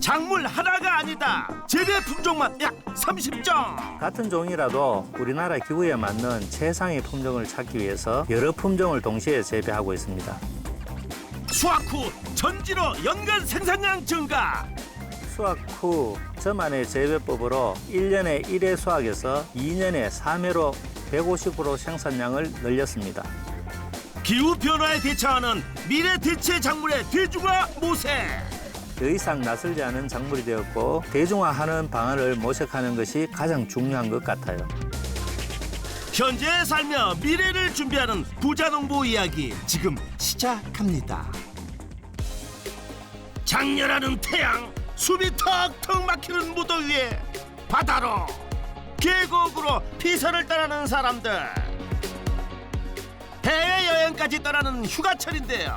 작물 하나가 아니다. 재배 품종만 약 30종. 같은 종이라도 우리나라 기후에 맞는 최상의 품종을 찾기 위해서 여러 품종을 동시에 재배하고 있습니다. 수확 후 전지로 연간 생산량 증가. 수확 후 저만의 재배법으로 1년에 1회 수확에서 2년에 3회로 150% 생산량을 늘렸습니다. 기후 변화에 대처하는 미래 대체 작물의 대중화 모색. 더 이상 낯설지 않은 작물이 되었고 대중화하는 방안을 모색하는 것이 가장 중요한 것 같아요. 현재에 살며 미래를 준비하는 부자농부 이야기 지금 시작합니다. 장렬하는 태양, 숨이 턱턱 막히는 무더위에 바다로, 계곡으로 피서를 떠나는 사람들. 해외여행까지 떠나는 휴가철인데요.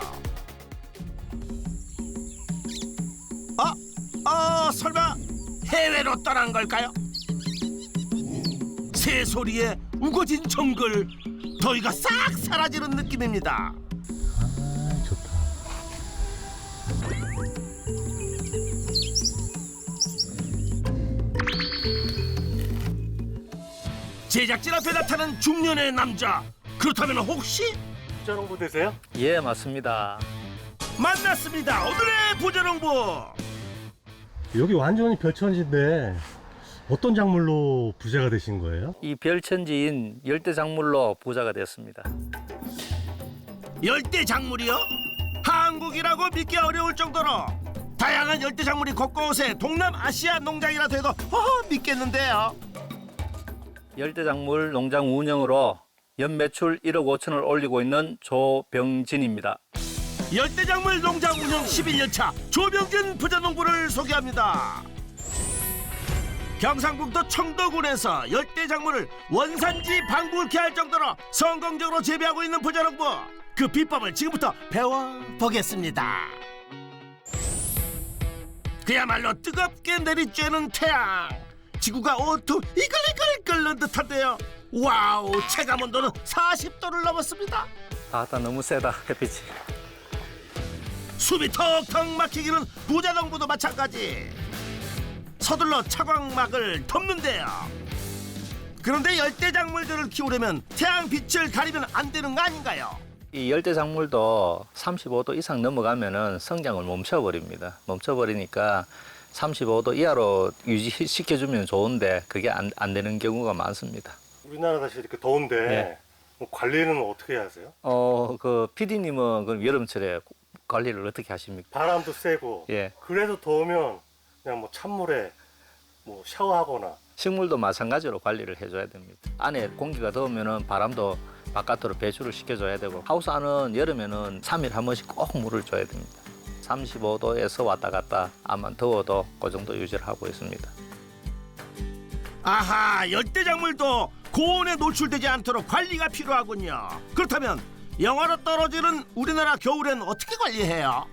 설마 해외로 떠난 걸까요? 새소리에 우거진 정글, 더위가 싹 사라지는 느낌입니다. 좋다. 제작진 앞에 나타난 중년의 남자. 그렇다면 혹시 부자농부 되세요? 예, 맞습니다. 만났습니다. 오늘의 부자농부. 여기 완전히 별천지인데 어떤 작물로 부자가 되신 거예요? 이 별천지인 열대작물로 부자가 됐습니다. 열대작물이요? 한국이라고 믿기 어려울 정도로 다양한 열대작물이 곳곳에 동남아시아 농장이라도 해도 믿겠는데요. 열대작물 농장 운영으로 연매출 1억 5천을 올리고 있는 조병진입니다. 열대작물 농장 운영 11년차 조병진 부자농부를 소개합니다. 경상북도 청도군에서 열대작물을 원산지 방불케 할 정도로 성공적으로 재배하고 있는 부자농부. 그 비법을 지금부터 배워보겠습니다. 그야말로 뜨겁게 내리쬐는 태양. 지구가 온통 이글이글 끓는 듯한데요. 와우, 체감온도는 40도를 넘었습니다. 바다 너무 세다, 햇빛이. 숨이 턱턱 막히기는 부자농부도 마찬가지. 서둘러 차광막을 덮는데요. 그런데 열대작물들을 키우려면 태양빛을 가리면 안 되는 거 아닌가요? 이 열대작물도 35도 이상 넘어가면은 성장을 멈춰버립니다. 멈춰버리니까 35도 이하로 유지시켜주면 좋은데 그게 안 되는 경우가 많습니다. 우리나라 사실 이렇게 더운데 네. 뭐 관리는 어떻게 하세요? 그 PD님은 그 여름철에 관리를 어떻게 하십니까? 바람도 세고 예. 그래도 더우면 그냥 뭐 찬물에 뭐 샤워하거나 식물도 마찬가지로 관리를 해줘야 됩니다. 안에 공기가 더우면은 바람도 바깥으로 배출을 시켜줘야 되고 하우스 안은 여름에는 3일에 한 번씩 꼭 물을 줘야 됩니다. 35도에서 왔다 갔다 아마 더워도 그 정도 유지를 하고 있습니다. 아하, 열대작물도 고온에 노출되지 않도록 관리가 필요하군요. 그렇다면 영하로 떨어지는 우리나라 겨울엔 어떻게 관리해요?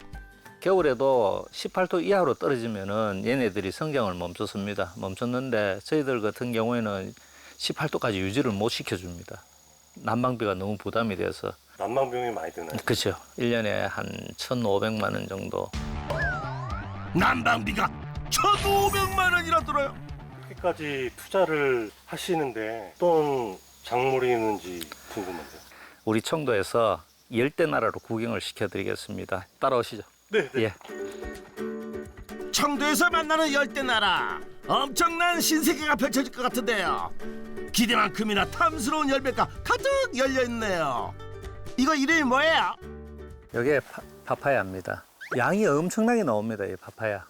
겨울에도 18도 이하로 떨어지면은 얘네들이 성장을 멈췄습니다. 멈췄는데 저희들 같은 경우에는 18도까지 유지를 못 시켜줍니다. 난방비가 너무 부담이 돼서. 난방비용이 많이 드나요? 그렇죠. 1년에 한 1,500만 원 정도. 난방비가 1,500만 원이나 들어요. 이렇게까지 투자를 하시는데 어떤 작물이 있는지 궁금한데요. 우리 청도에서 열대 나라로 구경을 시켜드리겠습니다. 따라오시죠. 네. 예. 청도에서 만나는 열대나라. 엄청난 신세계가 펼쳐질 것 같은데요. 기대만큼이나 탐스러운 열매가 가득 열려있네요. 이거 이름이 뭐예요? 이게 파파야입니다. 양이 엄청나게 나옵니다. 이 파파야.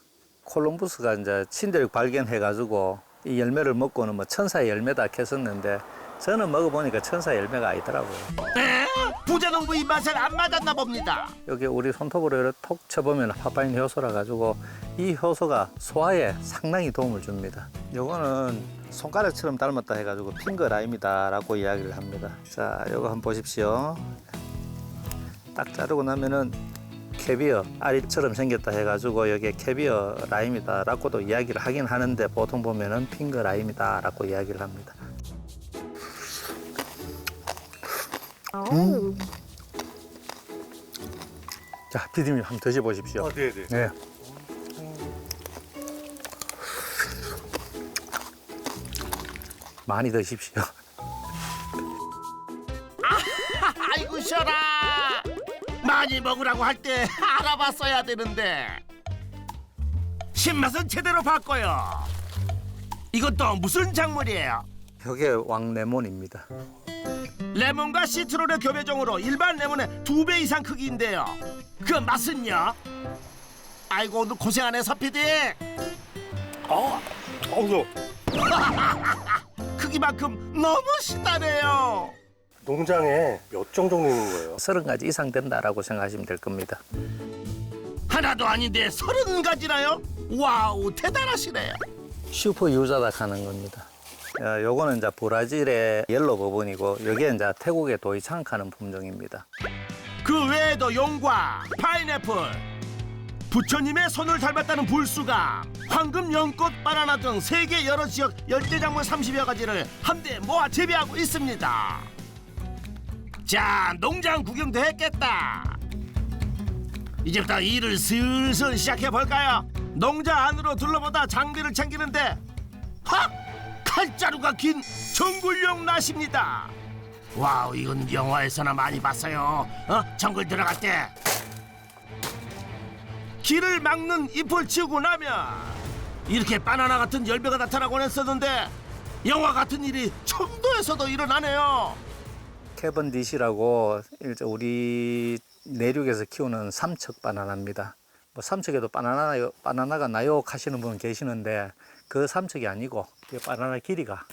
콜럼부스가 이제 친대륙 발견해가지고 이 열매를 먹고는 뭐 천사의 열매다 했었는데 저는 먹어보니까 천사 열매가 아니더라고요. 에? 부자농부 입맛에 안 맞았나 봅니다. 여기 우리 손톱으로 이렇게 톡 쳐보면 파파인 효소라 가지고 이 효소가 소화에 상당히 도움을 줍니다. 요거는 손가락처럼 닮았다 해가지고 핑거 라임이다라고 이야기를 합니다. 자, 요거 한번 보십시오. 딱 자르고 나면은 캐비어 알처럼 생겼다 해가지고 여기에 캐비어 라임이다라고도 이야기를 하긴 하는데 보통 보면은 핑거 라임이다라고 이야기를 합니다. 자, 피디님 한번 드셔보십시오. 네네. 네. 많이 드십시오. 아이고 쉬어라. 많이 먹으라고 할 때 알아봤어야 되는데. 신맛은 제대로 바꿔요. 이것도 무슨 작물이에요? 이게 왕레몬입니다. 레몬과 시트론의 교배종으로 일반 레몬의 2배 이상 크기인데요. 그 맛은요? 아이고 오늘 고생하네 서PD. 어우, 크기만큼 너무 신나네요. 농장에 몇 종 정도 있는 거예요? 30가지 이상 된다라고 생각하시면 될 겁니다. 하나도 아닌데 30가지나요? 와우 대단하시네요. 슈퍼 유자닥 하는 겁니다. 요거는 이제 브라질의 옐로 버번이고 여기에 이제 태국의 도이창카는 품종입니다. 그 외에도 용과 파인애플, 부처님의 손을 닮았다는 불수가, 황금 연꽃 바나나 등 세계 여러 지역 열대작물 30여 가지를 한데 모아 재배하고 있습니다. 자, 농장 구경도 했겠다. 이제부터 일을 슬슬 시작해 볼까요? 농장 안으로 둘러보다 장비를 챙기는데 하! 칼자루가 긴 정글용 낫입니다. 와우, 이건 영화에서나 많이 봤어요. 정글 들어갈 때 길을 막는 잎을 치우고 나면 이렇게 바나나 같은 열매가 나타나곤 했었는데 영화 같은 일이 청도에서도 일어나네요. 캐번디시라고 우리 내륙에서 키우는 삼척 바나나입니다. 뭐 삼척에도 바나나가 나요 하시는 분 계시는데 그 삼척이 아니고 이 바나나 길이가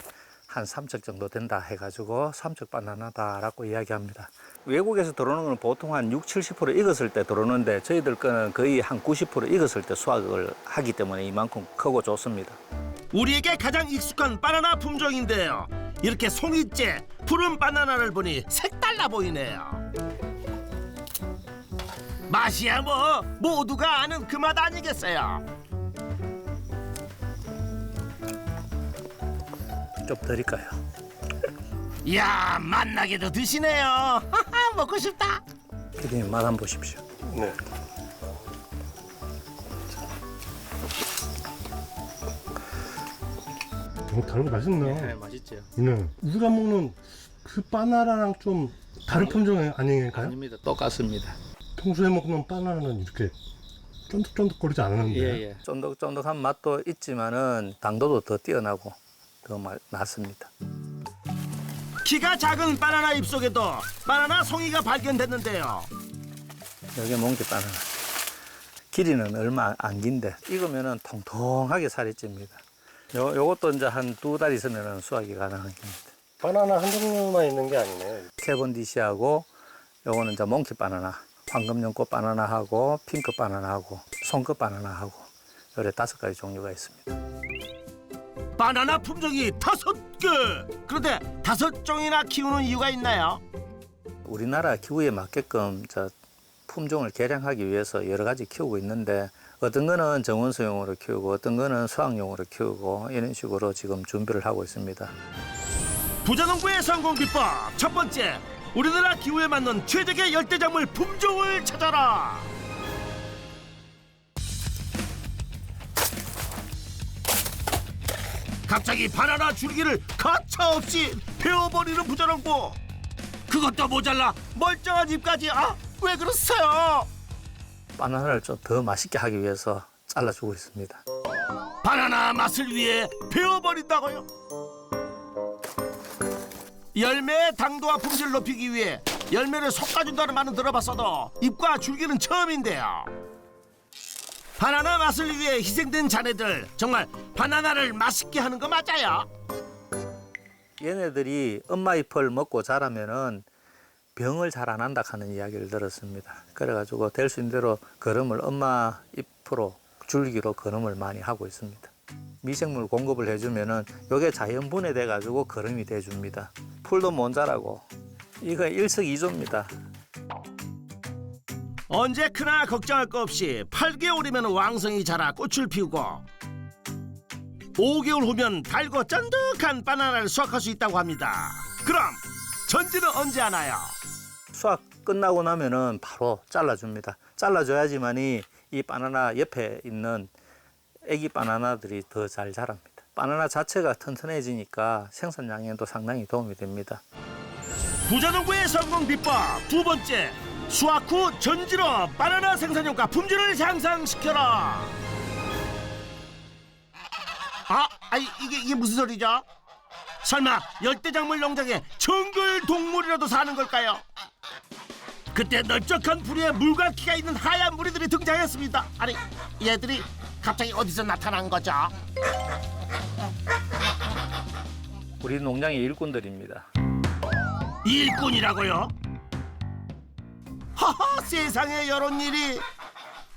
한 3척 정도 된다 해가지고 삼척 바나나다라고 이야기합니다. 외국에서 들어오는 건 보통 한 60-70% 익었을 때 들어오는데 저희들 거는 거의 한 90% 익었을 때 수확을 하기 때문에 이만큼 크고 좋습니다. 우리에게 가장 익숙한 바나나 품종인데요. 이렇게 송이째 푸른 바나나를 보니 색달라 보이네요. 맛이야 뭐 모두가 아는 그 맛 아니겠어요? 좀 드릴까요? 이야 맛나게도 드시네요. 먹고 싶다. 피디님 맛 한번 보십시오. 네. 다른 거 맛있네. 맛있죠. 네. 우리가 먹는 그 바나나랑 좀 다른 품종 아닌가요? 아닙니다. 똑같습니다. 평소에 먹는 바나나는 이렇게 쫀득쫀득거리지 않았는데. 예. 쫀득쫀득한 맛도 있지만은 당도도 더 뛰어나고 더 낫습니다. 키가 작은 바나나 잎속에도 바나나 송이가 발견됐는데요. 여기 몽키 바나나. 길이는 얼마 안 긴데 익으면은 통통하게 살이 찝니다. 요것도 이제 한 2달 있으면은 수확이 가능한 겁니다. 바나나 한 종류만 있는 게 아니네. 캐번디시하고 요거는 이제 몽키 바나나, 황금연꽃 바나나하고 핑크 바나나하고 손끝 바나나하고 요래 5가지 종류가 있습니다. 바나나 품종이 5개. 그런데 5종이나 키우는 이유가 있나요? 우리나라 기후에 맞게끔 품종을 개량하기 위해서 여러 가지 키우고 있는데 어떤 거는 정원수용으로 키우고 어떤 거는 수확용으로 키우고 이런 식으로 지금 준비를 하고 있습니다. 부자농부의 성공 비법 첫 번째, 우리나라 기후에 맞는 최적의 열대작물 품종을 찾아라. 갑자기 바나나 줄기를 가차없이 베어버리는 부자농부. 그것도 모자라 멀쩡한 잎까지. 왜 그러세요? 바나나를 좀 더 맛있게 하기 위해서 잘라주고 있습니다. 바나나 맛을 위해 베어버린다고요? 열매의 당도와 품질을 높이기 위해 열매를 솎아준다는 말은 들어봤어도 잎과 줄기는 처음인데요. 바나나 맛을 위해 희생된 자네들, 정말 바나나를 맛있게 하는 거 맞아요? 얘네들이 엄마 잎을 먹고 자라면은 병을 잘 안 한다 하는 이야기를 들었습니다. 그래가지고 될 수 있는 대로 거름을 엄마 잎으로 줄기로 거름을 많이 하고 있습니다. 미생물 공급을 해주면은 이게 자연 분해돼 가지고 거름이 돼줍니다. 풀도 못 자라고 이거 일석이조입니다. 언제 크나 걱정할 거 없이 8개월이면 왕성히 자라 꽃을 피우고 5개월 후면 달고 쫀득한 바나나를 수확할 수 있다고 합니다. 그럼 전지는 언제 하나요? 수확 끝나고 나면은 바로 잘라줍니다. 잘라줘야지만이 이 바나나 옆에 있는 애기 바나나들이 더 잘 자랍니다. 바나나 자체가 튼튼해지니까 생산량에도 상당히 도움이 됩니다. 부자농부의 성공 비법 두 번째, 수확 후 전지로 바나나 생산량과 품질을 향상시켜라. 이게 무슨 소리죠? 설마 열대작물 농장에 정글 동물이라도 사는 걸까요? 그때 넓적한 부리에 물과 키가 있는 하얀 무리들이 등장했습니다. 아니, 얘들이 갑자기 어디서 나타난 거죠? 우리 농장의 일꾼들입니다. 일꾼이라고요? 하하, 세상에 이런 일이.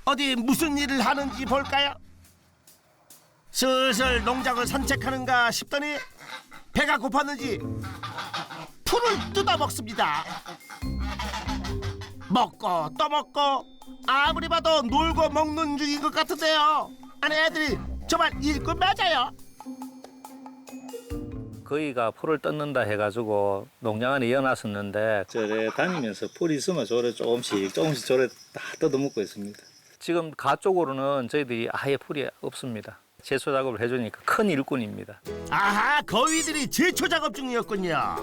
어디 무슨 일을 하는지 볼까요? 슬슬 농장을 산책하는가 싶더니 배가 고팠는지 풀을 뜯어 먹습니다. 먹고 또 먹고, 아무리 봐도 놀고 먹는 중인 것 같은데요. 아니, 애들이 정말 일꾼 맞아요? 거위가 풀을 뜯는다 해가지고 농장 안에 이어놨었는데 저래 다니면서 풀이 있으면 저래 조금씩 저래 다 뜯어먹고 있습니다. 지금 가 쪽으로는 저희들이 아예 풀이 없습니다. 제초 작업을 해주니까 큰 일꾼입니다. 아하, 거위들이 제초 작업 중이었군요.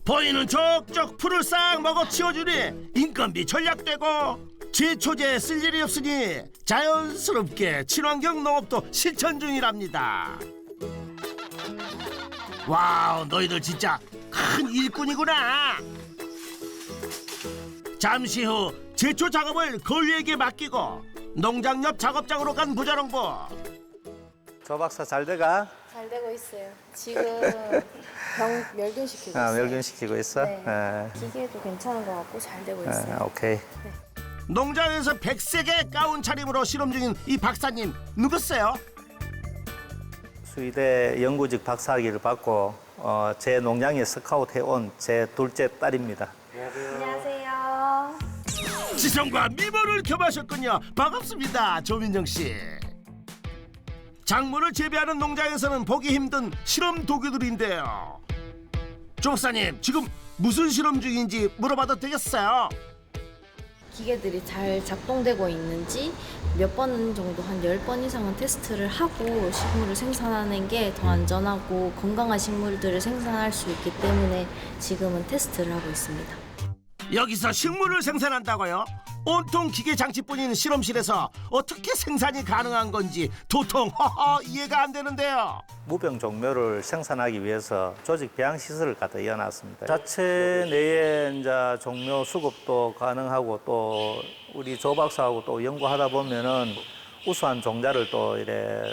보이는 족족 풀을 싹 먹어 치워주니 인건비 절약되고 제초제 쓸 일이 없으니 자연스럽게 친환경 농업도 실천 중이랍니다. 와우, 너희들 진짜 큰 일꾼이구나. 잠시 후 제초 작업을 거위에게 맡기고 농장 옆 작업장으로 간 부자농부. 조 박사 잘 돼가? 잘 되고 있어요. 지금 병 멸균시키고 있어요. 멸균시키고 있어? 네. 기계도 괜찮은 것 같고 잘 되고 있어요. 오케이. 농장에서 백색의 가운 차림으로 실험 중인 이 박사님 누구세요? 수의대 연구직 박사학위를 받고 제 농장에 스카우트 해온 제 둘째 딸입니다. 안녕하세요. 지성과 미모를 겸하셨군요. 반갑습니다, 조민정 씨. 작물을 재배하는 농장에서는 보기 힘든 실험 도구들인데요. 조 박사님, 지금 무슨 실험 중인지 물어봐도 되겠어요? 기계들이 잘 작동되고 있는지 몇 번 정도, 한 10번 이상은 테스트를 하고 식물을 생산하는 게 더 안전하고 건강한 식물들을 생산할 수 있기 때문에 지금은 테스트를 하고 있습니다. 여기서 식물을 생산한다고요? 온통 기계 장치뿐인 실험실에서 어떻게 생산이 가능한 건지 도통 이해가 안 되는데요. 무병 종묘를 생산하기 위해서 조직 배양 시설을 갖다 이어놨습니다. 자체 내에 이제 종묘 수급도 가능하고 또 우리 조 박사하고 또 연구하다 보면은 우수한 종자를 또 이래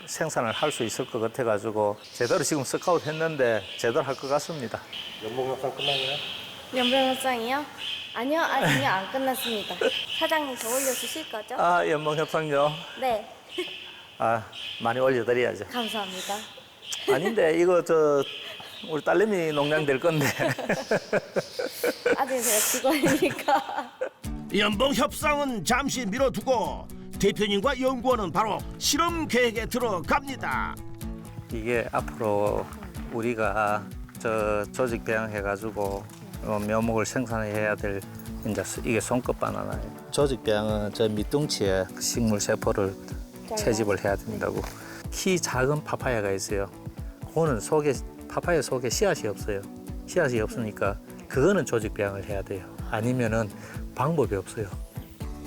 생산을 할 수 있을 것 같아가지고 제대로 지금 스카우트 했는데 제대로 할 것 같습니다. 연봉 협상 끝났나요? 연병 협상이요? 아니요, 아직요. 안 끝났습니다. 사장님 더 올려주실 거죠? 연봉 협상요? 네, 많이 올려드려야죠. 감사합니다. 아닌데 이거 우리 딸내미 농장 될 건데. 아직 제가 직원이니까. 연봉 협상은 잠시 미뤄두고 대표님과 연구원은 바로 실험 계획에 들어갑니다. 이게 앞으로 우리가 조직 배양해가지고 묘목을 생산해야 될 이제 이게 손끝 바나나예요. 조직 배양은 저 밑둥치에 식물 세포를 채집을 해야 된다고. 키 작은 파파야가 있어요. 그거는 파파야 속에 씨앗이 없어요. 씨앗이 없으니까 그거는 조직 배양을 해야 돼요. 아니면은 방법이 없어요.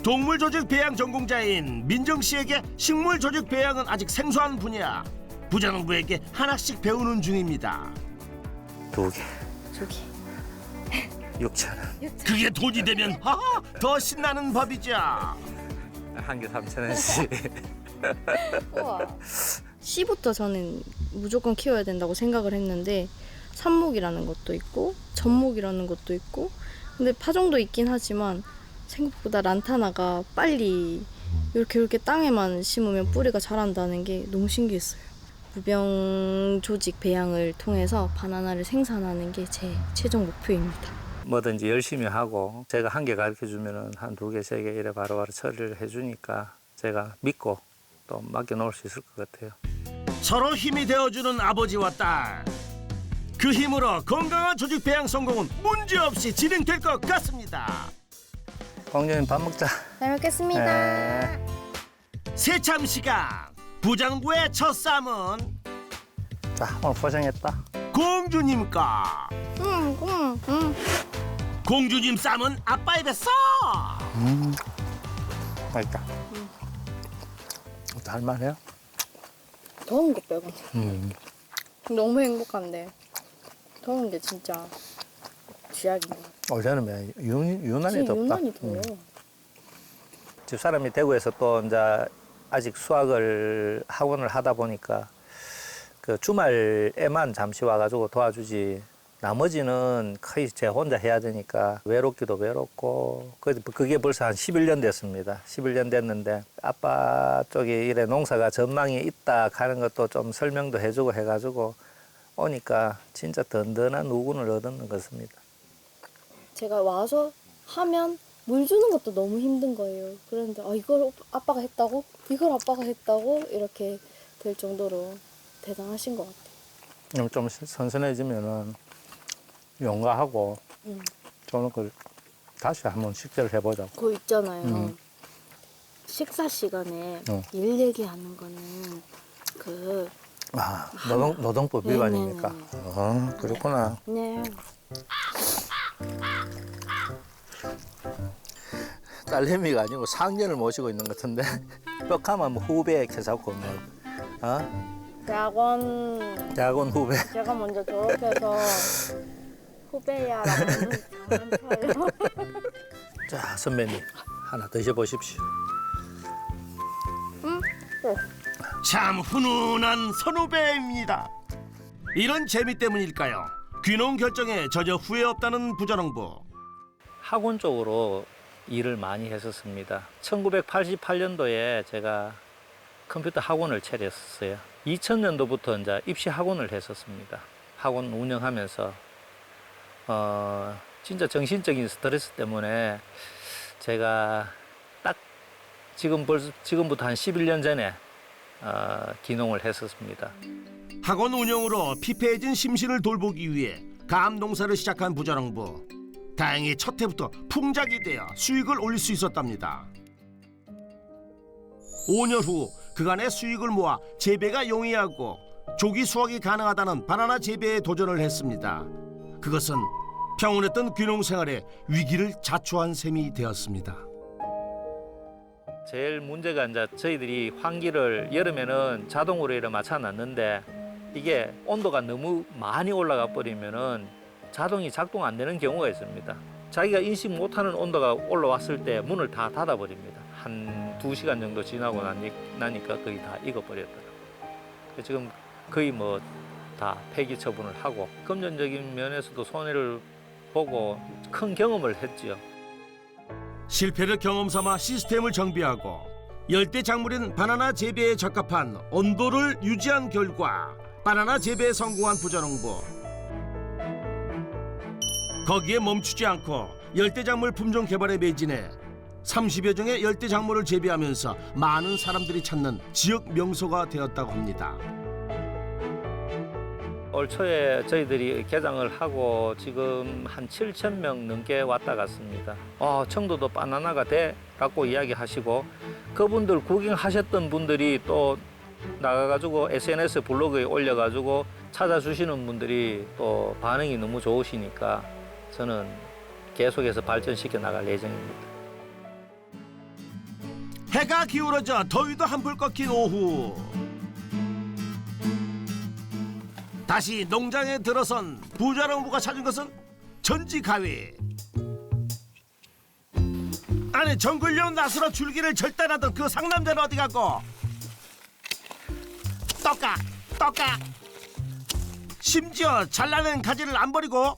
동물 조직 배양 전공자인 민정 씨에게 식물 조직 배양은 아직 생소한 분야. 부자농부에게 하나씩 배우는 중입니다. 2개, 저기. 6,000원. 그게 돈이 되면 더 신나는 법이죠. 한 개 3,000원씩. 우와. 씨부터 저는 무조건 키워야 된다고 생각을 했는데 삽목이라는 것도 있고 젖목이라는 것도 있고 근데 파종도 있긴 하지만 생각보다 란타나가 빨리 이렇게 땅에만 심으면 뿌리가 자란다는 게 너무 신기했어요. 무병 조직 배양을 통해서 바나나를 생산하는 게 제 최종 목표입니다. 뭐든지 열심히 하고 제가 한 개 가르쳐 주면은 한 2개, 3개 이래 바로바로 처리를 해주니까 제가 믿고 또 맡겨 놓을 수 있을 것 같아요. 서로 힘이 되어주는 아버지와 딸. 그 힘으로 건강한 조직 배양 성공은 문제없이 진행될 것 같습니다. 광준님 밥 먹자. 잘 먹겠습니다. 새참 시간. 부장부의 첫 쌈은 자, 오늘 고생했다. 공주님 거. 공주님 쌈은 아빠의 뱃서. 맛있다. 할만해요? 더운 거 빼고는 너무 행복한데 더운 게 진짜 쥐약인 것 같아. 어제는 뭐 유난히 진짜 덥다. 유난히 더워. 집사람이 대구에서 또 이제 아직 수학을 학원을 하다 보니까 그 주말에만 잠시 와가지고 도와주지. 나머지는 거의 제 혼자 해야 되니까 외롭기도 외롭고 그게 벌써 한 11년 됐습니다. 11년 됐는데 아빠 쪽에 이래 농사가 전망이 있다 가는 것도 좀 설명도 해주고 해가지고 오니까 진짜 든든한 우군을 얻는 것입니다. 제가 와서 하면 물 주는 것도 너무 힘든 거예요. 그런데 이걸 아빠가 했다고? 이걸 아빠가 했다고? 이렇게 될 정도로 대단하신 것 같아요. 좀 선선해지면은 용가하고 저는 그 다시 한번 식사를 해보자고. 그거 있잖아요. 식사 시간에 일 얘기하는 거는 그 노동법 네네네. 위반이니까. 그렇구나. 네. 딸내미가 아니고 상견을 모시고 있는 것 같은데 뻑하면 뭐 후배 이렇게 잡고 뭐 대학원 후배. 제가 먼저 졸업해서 후배야라고는 않아요. 자, 선배님 하나 드셔보십시오. 참 훈훈한 선후배입니다. 이런 재미 때문일까요? 귀농 결정에 전혀 후회 없다는 부자농부. 학원 쪽으로 일을 많이 했었습니다. 1988년도에 제가 컴퓨터 학원을 차렸었어요. 2000년도부터 이제 입시 학원을 했었습니다. 학원 운영하면서 진짜 정신적인 스트레스 때문에 제가 딱 지금부터 한 11년 전에 귀농을 했었습니다. 학원 운영으로 피폐해진 심신을 돌보기 위해 감 농사를 시작한 부자농부. 다행히 첫 해부터 풍작이 되어 수익을 올릴 수 있었답니다. 5년 후 그간의 수익을 모아 재배가 용이하고 조기 수확이 가능하다는 바나나 재배에 도전을 했습니다. 그것은 평온했던 귀농 생활에 위기를 자초한 셈이 되었습니다. 제일 문제가 이제 저희들이 환기를 여름에는 자동으로 이렇게 맞춰놨는데 이게 온도가 너무 많이 올라가 버리면은 자동이 작동 안 되는 경우가 있습니다. 자기가 인식 못하는 온도가 올라왔을 때 문을 다 닫아버립니다. 한 2시간 정도 지나고 나니까 거의 다 익어버렸더라고요. 지금 거의 뭐 다 폐기 처분을 하고 금전적인 면에서도 손해를 보고 큰 경험을 했지요. 실패를 경험 삼아 시스템을 정비하고 열대 작물인 바나나 재배에 적합한 온도를 유지한 결과 바나나 재배에 성공한 부자농부. 거기에 멈추지 않고 열대 작물 품종 개발에 매진해 30여 종의 열대 작물을 재배하면서 많은 사람들이 찾는 지역 명소가 되었다고 합니다. 올 초에 저희들이 개장을 하고 지금 한 7,000명 넘게 왔다 갔습니다. 청도도 바나나가 돼라고 이야기하시고 그분들 구경하셨던 분들이 또 나가가지고 SNS 블로그에 올려가지고 찾아주시는 분들이 또 반응이 너무 좋으시니까 저는 계속해서 발전시켜 나갈 예정입니다. 해가 기울어져 더위도 한풀 꺾인 오후. 다시 농장에 들어선 부자농부가 찾은 것은 전지가위. 아니 정글용 낫으로 줄기를 절단하던 그 상남자는 어디 갔고? 떡까 심지어 잘라낸 가지를 안 버리고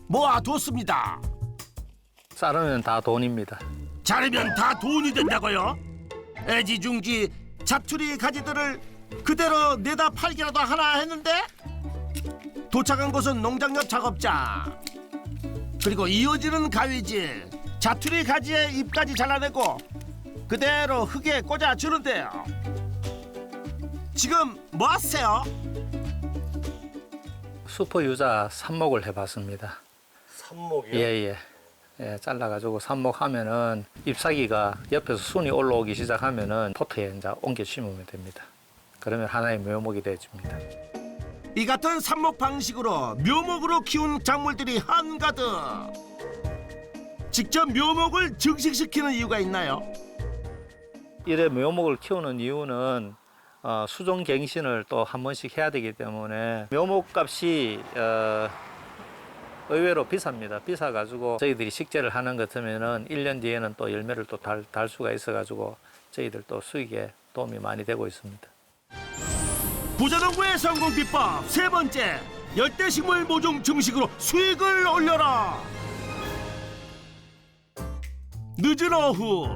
모아뒀습니다. 자르면 다 돈입니다. 자르면 다 돈이 된다고요? 애지중지 자투리 가지들을 그대로 내다 팔기라도 하나 했는데 도착한 곳은 농장 옆 작업장. 그리고 이어지는 가위질. 자투리 가지의 잎까지 잘라내고 그대로 흙에 꽂아주는데요. 지금 뭐 하세요? 슈퍼 유자 삽목을 해봤습니다. 삽목이요? 예, 잘라가지고 삽목하면은 잎사귀가 옆에서 순이 올라오기 시작하면은 포트에 이제 옮겨 심으면 됩니다. 그러면 하나의 묘목이 되어줍니다. 이 같은 삽목 방식으로 묘목으로 키운 작물들이 한가득. 직접 묘목을 증식시키는 이유가 있나요? 이래 묘목을 키우는 이유는 수종 갱신을 또 한 번씩 해야 되기 때문에 묘목 값이 의외로 비쌉니다. 비싸가지고 저희들이 식재를 하는 것 같으면은 1년 뒤에는 또 열매를 또 달 수가 있어가지고 저희들 또 수익에 도움이 많이 되고 있습니다. 부자농부의 성공 비법 세 번째, 열대식물 모종 증식으로 수익을 올려라. 늦은 오후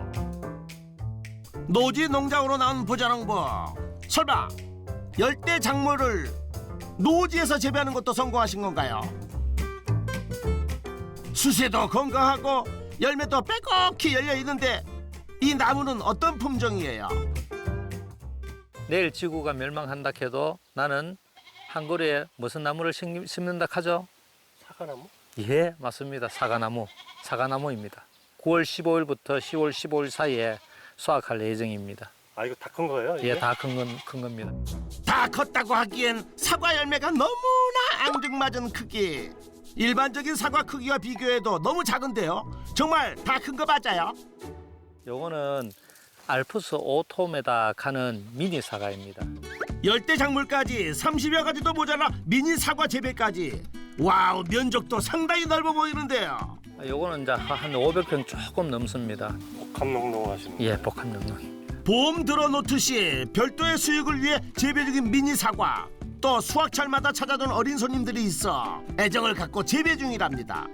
노지 농장으로 나온 부자농부. 설마 열대 작물을 노지에서 재배하는 것도 성공하신 건가요? 수세도 건강하고 열매도 빼곡히 열려 있는데 이 나무는 어떤 품종이에요? 내일 지구가 멸망한다 해도 나는 한 그루에 무슨 나무를 심는다 하죠? 사과나무? 예, 맞습니다. 사과나무입니다. 9월 15일부터 10월 15일 사이에 수확할 예정입니다. 아, 이거 다 큰 거예요? 이게? 예, 다 큰 겁니다. 다 컸다고 하기엔 사과 열매가 너무나 앙증맞은 크기. 일반적인 사과 크기와 비교해도 너무 작은데요. 정말 다 큰 거 맞아요? 요거는 알프스 오토메다 가는 미니 사과입니다. 열대 작물까지 30여 가지도 모자라 미니 사과 재배까지. 와우, 면적도 상당히 넓어 보이는데요. 요거는 이제 한 500평 조금 넘습니다. 복합농농을 하시는 예, 복합농농. 봄 들어놓듯이 별도의 수익을 위해 재배 중인 미니 사과. 또 수확철마다 찾아온 어린 손님들이 있어 애정을 갖고 재배 중이랍니다.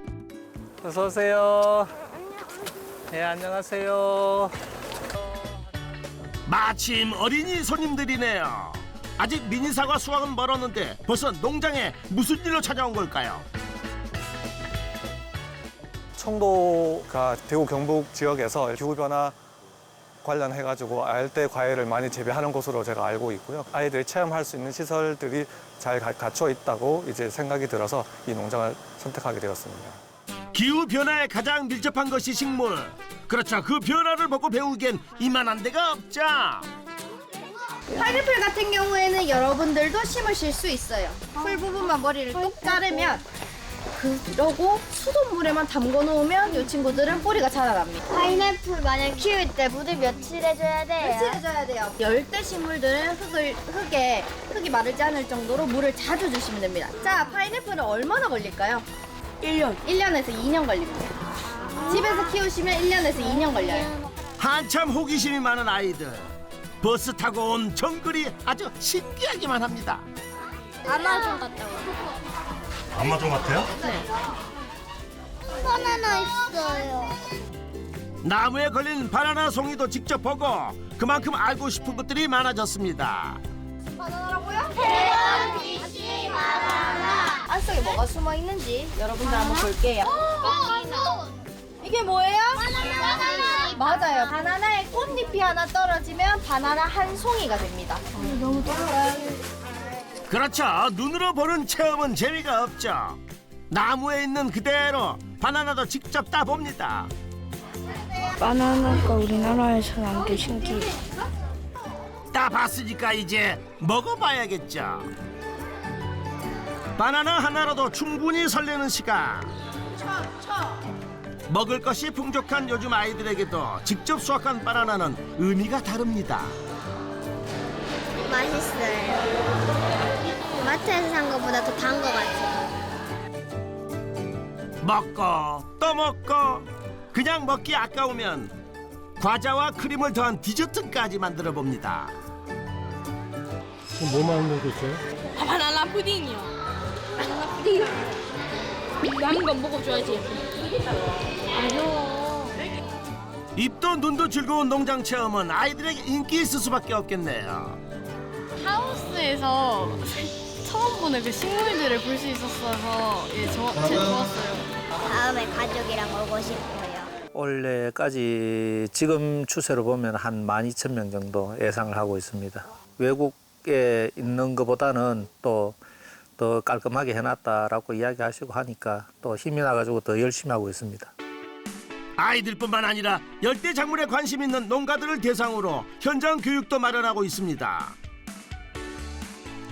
어서 오세요. 예, 안녕하세요. 마침 어린이 손님들이네요. 아직 미니 사과 수확은 멀었는데 벌써 농장에 무슨 일로 찾아온 걸까요? 청도가 대구 경북 지역에서 기후변화 관련해가지고 알대 과일을 많이 재배하는 곳으로 제가 알고 있고요. 아이들이 체험할 수 있는 시설들이 잘 갖춰 있다고 이제 생각이 들어서 이 농장을 선택하게 되었습니다. 기후 변화에 가장 밀접한 것이 식물. 그렇죠. 그 변화를 보고 배우기엔 이만한 데가 없죠. 파인애플 같은 경우에는 여러분들도 심으실 수 있어요. 풀 부분만 머리를 똑 자르면 그러고 수돗물에만 담궈 놓으면 이 친구들은 뿌리가 자라납니다. 파인애플 만약 키울 때 물을 며칠 해줘야 돼요? 며칠 해줘야 돼요. 열대 식물들은 흙이 마르지 않을 정도로 물을 자주 주시면 됩니다. 자, 파인애플은 얼마나 걸릴까요? 1년에서 2년 걸립니다. 집에서 키우시면 1년에서 2년 걸려요. 한참 호기심이 많은 아이들. 버스 타고 온 정글이 아주 신기하기만 합니다. 아마존 갔다 와. 아마존 같아요? 바나나 있어요. 나무에 걸린 바나나 송이도 직접 보고 그만큼 알고 싶은 것들이 많아졌습니다. 바나나라고요? 대박 DC 바나나. 안 속에 뭐가 숨어 있는지 여러분들 한번 볼게요. 이게 뭐예요? 바나나. 맞아요. 바나나의 꽃잎이 하나 떨어지면 바나나 한 송이가 됩니다. 너무 그렇죠. 눈으로 보는 체험은 재미가 없죠. 나무에 있는 그대로 바나나도 직접 따봅니다. 바나나가 우리나라에서는 안 게 신기해. 따봤으니까 이제 먹어봐야겠죠. 바나나 하나로도 충분히 설레는 시간. 먹을 것이 풍족한 요즘 아이들에게도 직접 수확한 바나나는 의미가 다릅니다. 맛있어요. 마트에서 산 것보다 더 단 것 같아요. 먹고 또 먹고 그냥 먹기 아까우면 과자와 크림을 더한 디저트까지 만들어 봅니다. 뭐 만들고 있어요? 바나나 푸딩이요. 바나나 푸딩. 이거 한 건 먹어줘야지. 입도 눈도 즐거운 농장 체험은 아이들에게 인기 있을 수밖에 없겠네요. 하우스에서 처음 보는 그 식물들을 볼 수 있었어서 제일 좋았어요. 다음에 가족이랑 오고 싶어요. 올해까지 지금 추세로 보면 한 12,000명 정도 예상을 하고 있습니다. 외국에 있는 것보다는 또 더 깔끔하게 해놨다라고 이야기하시고 하니까 또 힘이 나가지고 더 열심히 하고 있습니다. 아이들뿐만 아니라 열대 작물에 관심 있는 농가들을 대상으로 현장 교육도 마련하고 있습니다.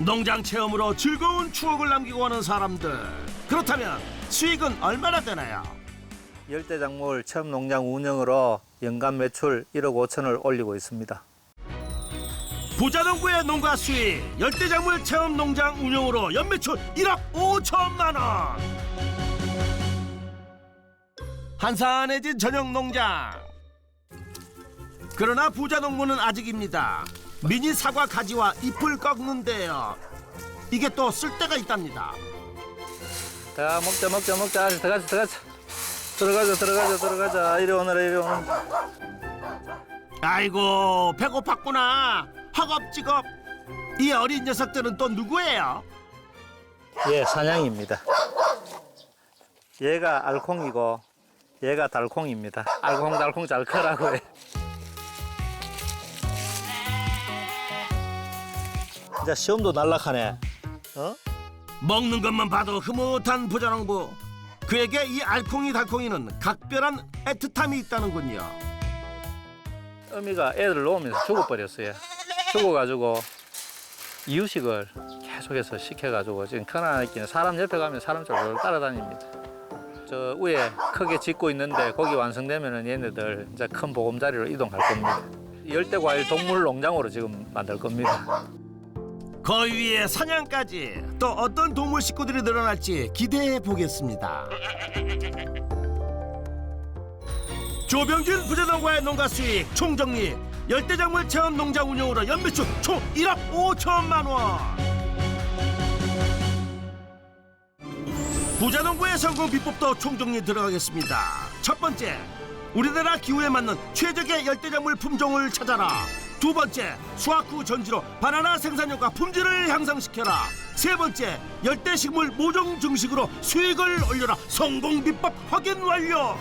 농장 체험으로 즐거운 추억을 남기고 하는 사람들. 그렇다면 수익은 얼마나 되나요? 열대작물 체험 농장 운영으로 연간 매출 1억 5천을 올리고 있습니다. 부자농부의 농가 수익, 열대작물 체험 농장 운영으로 연매출 1억 5천만 원. 한산해진 전용 농장. 그러나 부자농부는 아직입니다. 미니 사과 가지와 잎을 꺾는데요. 이게 또 쓸데가 있답니다. 자, 먹자. 들어가자. 이리 오너라. 아이고, 배고팠구나. 허겁지겁. 이 어린 녀석들은 또 누구예요? 예, 사냥입니다. 얘가 알콩이고 얘가 달콩입니다. 알콩달콩 잘 커라고 해. 진짜 시험도 날락하네. 먹는 것만 봐도 흐뭇한 부자농부. 그에게 이 알콩이 달콩이는 각별한 애틋함이 있다는군요. 어미가 애들 놓으면서 죽어버렸어요. 죽어가지고 이유식을 계속해서 시켜가지고 지금 큰아이끼는 사람 옆에 가면 사람 쫄쫄 따라다닙니다. 저 위에 크게 짓고 있는데 거기 완성되면은 얘네들 이제 큰 보금자리로 이동할 겁니다. 열대과일 동물 농장으로 지금 만들 겁니다. 그 위에 사냥까지. 또 어떤 동물 식구들이 늘어날지 기대해 보겠습니다. 조병진 부자농가의 농가 수익 총정리. 열대작물 체험 농장 운영으로 연매출 총 1억 5천만 원. 부자농부의 성공 비법도 총정리 들어가겠습니다. 첫 번째, 우리나라 기후에 맞는 최적의 열대작물 품종을 찾아라. 두 번째, 수확 후 전지로 바나나 생산량과 품질을 향상시켜라. 세 번째, 열대식물 모종 증식으로 수익을 올려라. 성공 비법 확인 완료.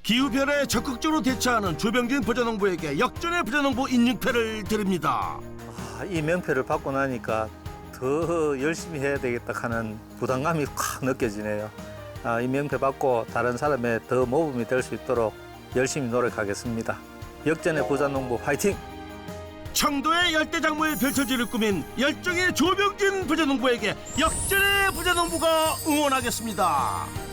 기후변화에 적극적으로 대처하는 조병진 부자농부에게 역전의 부자농부 인증패를 드립니다. 이 명패를 받고 나니까 더 열심히 해야 되겠다 하는 부담감이 확 느껴지네요. 이 명패 받고 다른 사람의 더 모범이 될 수 있도록 열심히 노력하겠습니다. 역전의 부자농부 화이팅! 청도의 열대작물 펼쳐지를 꾸민 열정의 조병진 부자농부에게 역전의 부자농부가 응원하겠습니다.